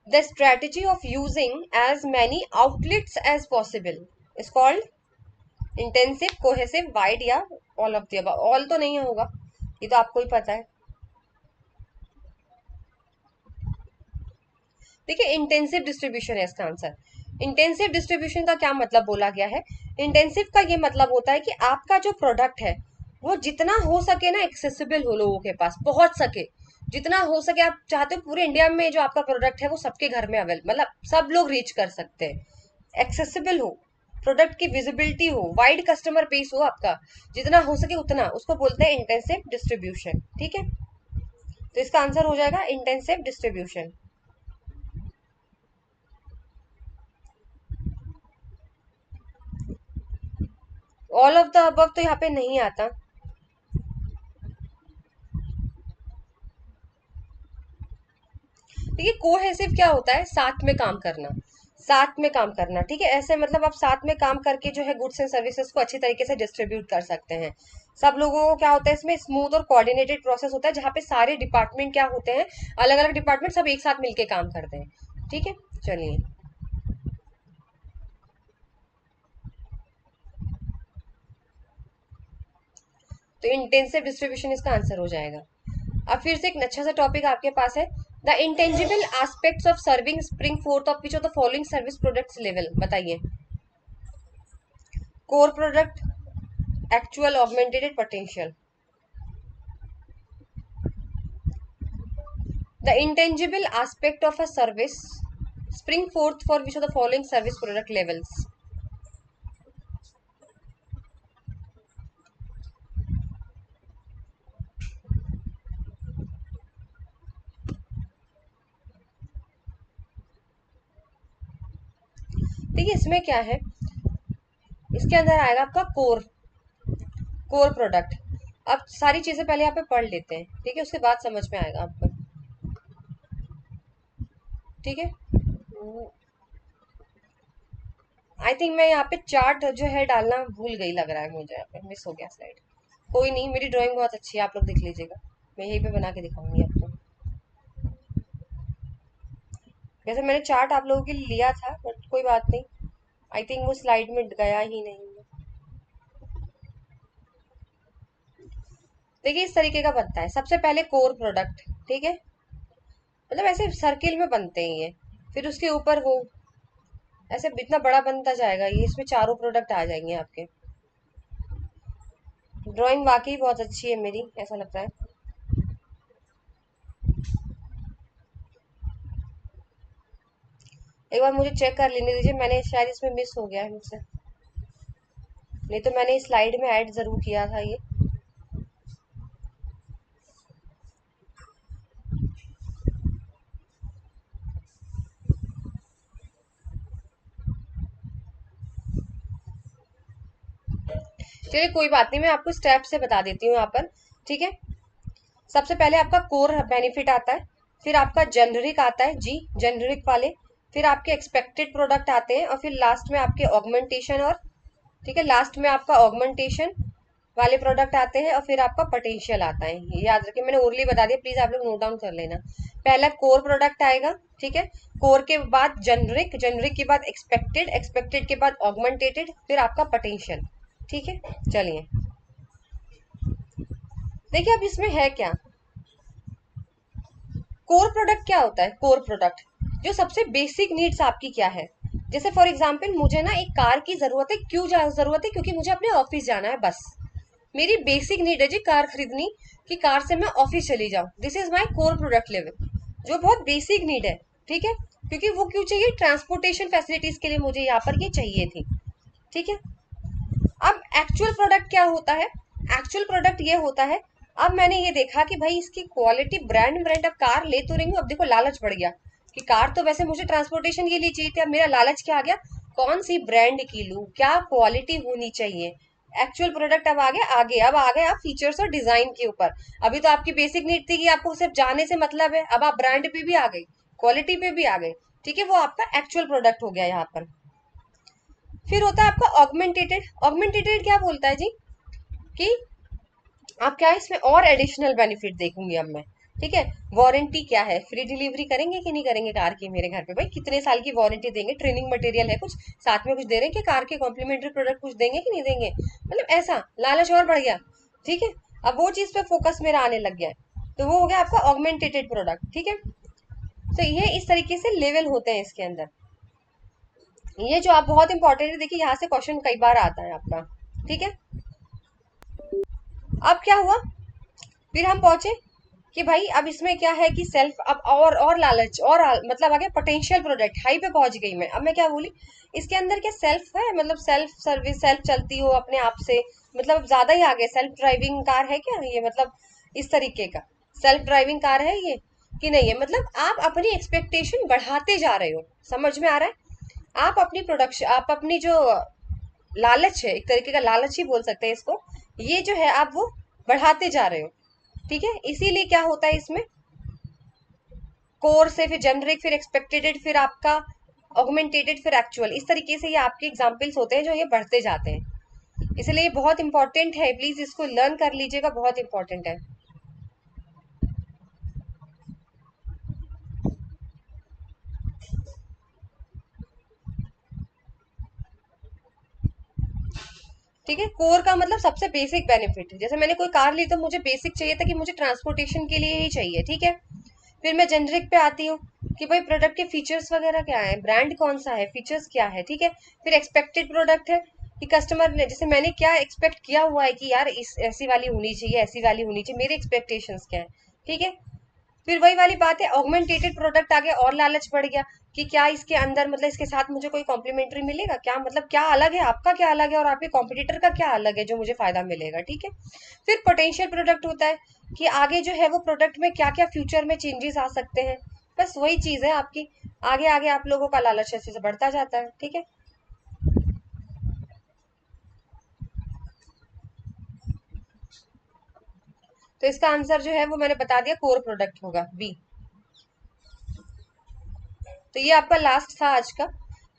Speaker 1: The strategy of using as many outlets as possible is called intensive, cohesive, wide, या all of the above. All तो नहीं होगा, ये तो आपको ही पता है। देखिए, इंटेंसिव डिस्ट्रीब्यूशन है इसका आंसर। इंटेंसिव डिस्ट्रीब्यूशन का क्या मतलब बोला गया है, इंटेंसिव का ये मतलब होता है कि आपका जो प्रोडक्ट है वो जितना हो सके ना एक्सेसिबल हो, लोगों के पास पहुंच सके, जितना हो सके। आप चाहते हो पूरे इंडिया में जो आपका प्रोडक्ट है वो सबके घर में अवेलेबल, मतलब सब लोग रीच कर सकते हैं, एक्सेसिबल हो, प्रोडक्ट की विजिबिलिटी हो, वाइड कस्टमर बेस हो आपका, जितना हो सके उतना, उसको बोलते हैं इंटेंसिव डिस्ट्रीब्यूशन, ठीक है। तो इसका आंसर हो जाएगा intensive distribution. All of the above तो यहाँ पे नहीं आता। देखिए, कोहेसिव क्या होता है, साथ में काम करना, साथ में काम करना, ठीक है। ऐसे मतलब आप साथ में काम करके जो है गुड्स एंड सर्विसेज को अच्छी तरीके से डिस्ट्रीब्यूट कर सकते हैं। सब लोगों को क्या होता है, इसमें स्मूथ और कोऑर्डिनेटेड प्रोसेस होता है, जहाँ पे सारे डिपार्टमेंट क्या होते हैं, अलग अलग डिपार्टमेंट सब एक साथ मिलके काम करते हैं, ठीक है। चलिए, तो इंटेंसिव डिस्ट्रीब्यूशन इसका आंसर हो जाएगा। अब फिर से एक अच्छा सा टॉपिक आपके पास है, the intangible aspects of serving spring forth of which of the following service products level. बताइए। Core product, actual augmented potential, the intangible aspect of a service spring forth for which of the following service product levels। देखिए, इसमें क्या है, इसके अंदर आएगा आपका core, core product. अब सारी चीजें पहले यहाँ पे पढ़ लेते हैं, ठीक है, उसके बाद समझ में आएगा आपको, ठीक है। आई थिंक मैं यहाँ पे चार्ट जो है डालना भूल गई, लग रहा है मुझे, यहाँ पे मिस हो गया स्लाइड। कोई नहीं, मेरी ड्राइंग बहुत अच्छी है, आप लोग देख लीजिएगा, मैं यहीं पे बना के दिखाऊंगी आपको। वैसे मैंने चार्ट आप लोगों के लिए लिया था, बट कोई बात नहीं, आई थिंक वो स्लाइड में गया ही नहीं। देखिए, इस तरीके का बनता है, सबसे पहले कोर प्रोडक्ट, ठीक है, मतलब ऐसे सर्किल में बनते हैं ये। फिर उसके ऊपर वो ऐसे इतना बड़ा बनता जाएगा ये, इसमें चारों प्रोडक्ट आ जाएंगे आपके। ड्राइंग वाकई बहुत अच्छी है मेरी, ऐसा लगता है। एक बार मुझे चेक कर लेने दीजिए, मैंने शायद इसमें मिस हो गया है मुझसे, नहीं तो मैंने इस स्लाइड में ऐड जरूर किया था ये। चलिए कोई बात नहीं, मैं आपको स्टेप से बता देती हूँ यहाँ पर। ठीक है, सबसे पहले आपका कोर बेनिफिट आता है, फिर आपका जेनरिक आता है जी, जेनरिक वाले, फिर आपके एक्सपेक्टेड प्रोडक्ट आते हैं, और फिर लास्ट में आपके ऑगमेंटेशन, और ठीक है लास्ट में आपका ऑगमेंटेशन वाले प्रोडक्ट आते हैं, और फिर आपका पोटेंशियल आता है। ये याद रखिए, मैंने ओरली बता दिया, प्लीज आप लोग नोट डाउन कर लेना। पहला कोर प्रोडक्ट आएगा, ठीक है, कोर के बाद जेनरिक, जेनरिक के बाद एक्सपेक्टेड, एक्सपेक्टेड के बाद ऑगमेंटेटेड, फिर आपका पोटेंशियल। ठीक है, चलिए देखिए अब इसमें है क्या। कोर प्रोडक्ट क्या होता है? कोर प्रोडक्ट जो सबसे बेसिक नीड्स आपकी क्या है। जैसे फॉर एग्जांपल मुझे ना एक कार की जरूरत है, क्यों जरूरत है? क्योंकि मुझे अपने ऑफिस जाना है, बस मेरी बेसिक नीड है जी कार खरीदनी, कि कार से मैं ऑफिस चली जाऊं। This is my core product level, जो बहुत बेसिक नीड है। ठीक है, क्योंकि वो क्यों चाहिए? ट्रांसपोर्टेशन फैसिलिटीज के लिए मुझे यहाँ पर ये चाहिए थी। ठीक है, अब एक्चुअल प्रोडक्ट क्या होता है? एक्चुअल प्रोडक्ट ये होता है, अब मैंने ये देखा कि भाई इसकी क्वालिटी, ब्रांड ब्रांड, अब कार ले तो रही हूँ, अब देखो लालच बढ़ गया कि कार तो वैसे मुझे ट्रांसपोर्टेशन के लिए चाहिए थी, अब मेरा लालच क्या आ गया? कौन सी ब्रांड की लूं, क्या क्वालिटी होनी चाहिए। एक्चुअल प्रोडक्ट अब आ गए आप फीचर्स और डिजाइन के ऊपर। अभी तो आपकी बेसिक नीड थी कि आपको सिर्फ जाने से मतलब है, अब आप ब्रांड पे भी आ गई, क्वालिटी पे भी आ गए। ठीक है, वो आपका एक्चुअल प्रोडक्ट हो गया यहाँ पर। फिर होता है आपका ऑगमेंटेटेड। ऑगमेंटेटेड क्या बोलता है जी, कि आप क्या है इसमें और एडिशनल बेनिफिट देखूंगी अब मैं। ठीक है, वारंटी क्या है, फ्री डिलीवरी करेंगे कि नहीं करेंगे कार की मेरे घर पे? भाई कितने साल की वारंटी देंगे, ट्रेनिंग मटेरियल है कुछ साथ में, कुछ दे रहे हैं कि कार के कॉम्प्लीमेंट्री प्रोडक्ट कुछ देंगे कि नहीं देंगे, मतलब ऐसा लालच और बढ़ गया। ठीक है, अब वो चीज पे फोकस मेरा आने लग गया है, तो वो हो गया आपका ऑगमेंटेटेड प्रोडक्ट। ठीक है, तो ये इस तरीके से लेवल होते हैं इसके अंदर। ये जो आप बहुत इंपॉर्टेंट है, देखिए यहाँ से क्वेश्चन कई बार आता है आपका। ठीक है, अब क्या हुआ, फिर हम पहुंचे कि भाई अब इसमें क्या है कि सेल्फ, अब और लालच और मतलब आगे पोटेंशियल प्रोडक्ट हाई पे पहुंच गई मैं। अब मैं क्या बोली, इसके अंदर क्या सेल्फ है, मतलब सेल्फ सर्विस, सेल्फ चलती हो अपने आप से, मतलब अब ज्यादा ही आ गया। सेल्फ ड्राइविंग कार है क्या ये, मतलब इस तरीके का सेल्फ ड्राइविंग कार है ये कि नहीं है? मतलब आप अपनी एक्सपेक्टेशन बढ़ाते जा रहे हो, समझ में आ रहा है? आप अपनी प्रोडक्शन, आप अपनी जो लालच है, एक तरीके का लालच ही बोल सकते हैं इसको, ये जो है आप वो बढ़ाते जा रहे हो। ठीक है, इसीलिए क्या होता है इसमें, कोर से फिर जेनरिक, फिर एक्सपेक्टेड, फिर आपका ऑगमेंटेटेड, फिर एक्चुअल, इस तरीके से ये आपके एग्जाम्पल्स होते हैं जो ये बढ़ते जाते हैं। इसलिए ये बहुत इंपॉर्टेंट है, प्लीज इसको लर्न कर लीजिएगा, बहुत इंपॉर्टेंट है। ठीक है, कोर का मतलब सबसे बेसिक बेनिफिट। जैसे मैंने कोई कार ली तो मुझे बेसिक चाहिए था कि मुझे ट्रांसपोर्टेशन के लिए ही चाहिए। ठीक है, फिर मैं जेनरिक पे आती हूँ कि भाई प्रोडक्ट के फीचर्स वगैरह क्या है, ब्रांड कौन सा है, फीचर्स क्या है। ठीक है, फिर एक्सपेक्टेड प्रोडक्ट है कि कस्टमर ने, जैसे मैंने क्या एक्सपेक्ट किया हुआ है कि यार इस ऐसी वाली होनी चाहिए, ऐसी वाली होनी चाहिए, मेरे एक्सपेक्टेशंस क्या है। ठीक है, फिर वही वाली बात है, ऑगमेंटेटेड प्रोडक्ट आ गया और लालच बढ़ गया कि क्या इसके अंदर, मतलब इसके साथ मुझे कोई कॉम्प्लीमेंट्री मिलेगा क्या, मतलब क्या अलग है, आपका क्या अलग है और आपके कॉम्पिटिटर का क्या अलग है जो मुझे फायदा मिलेगा। ठीक है, फिर पोटेंशियल प्रोडक्ट होता है कि आगे जो है वो प्रोडक्ट में क्या क्या फ्यूचर में चेंजेस आ सकते हैं। बस वही चीज है आपकी, आगे आगे आप लोगों का लालच ऐसे से बढ़ता जाता है। ठीक है, तो इसका आंसर जो है वो मैंने बता दिया, कोर प्रोडक्ट होगा बी। तो ये आपका लास्ट था आज का,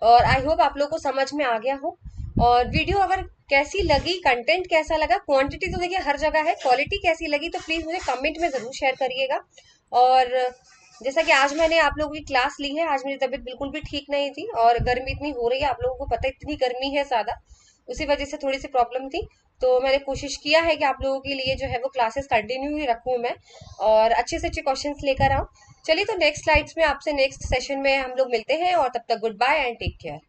Speaker 1: और आई होप आप लोग को समझ में आ गया हो। और वीडियो अगर कैसी लगी, कंटेंट कैसा लगा, क्वांटिटी तो देखिए हर जगह है, क्वालिटी कैसी लगी तो प्लीज मुझे कमेंट में जरूर शेयर करिएगा। और जैसा कि आज मैंने आप लोगों की क्लास ली है, आज मेरी तबीयत बिल्कुल भी ठीक नहीं थी और गर्मी इतनी हो रही है, आप लोगों को पता है इतनी गर्मी है ज्यादा, उसी वजह से थोड़ी सी प्रॉब्लम थी। तो मैंने कोशिश किया है कि आप लोगों के लिए जो है वो क्लासेस कंटिन्यू ही रखूं मैं, और अच्छे से अच्छे क्वेश्चंस लेकर आऊं। चलिए, तो नेक्स्ट स्लाइड्स में आपसे नेक्स्ट सेशन में हम लोग मिलते हैं, और तब तक goodbye and take care.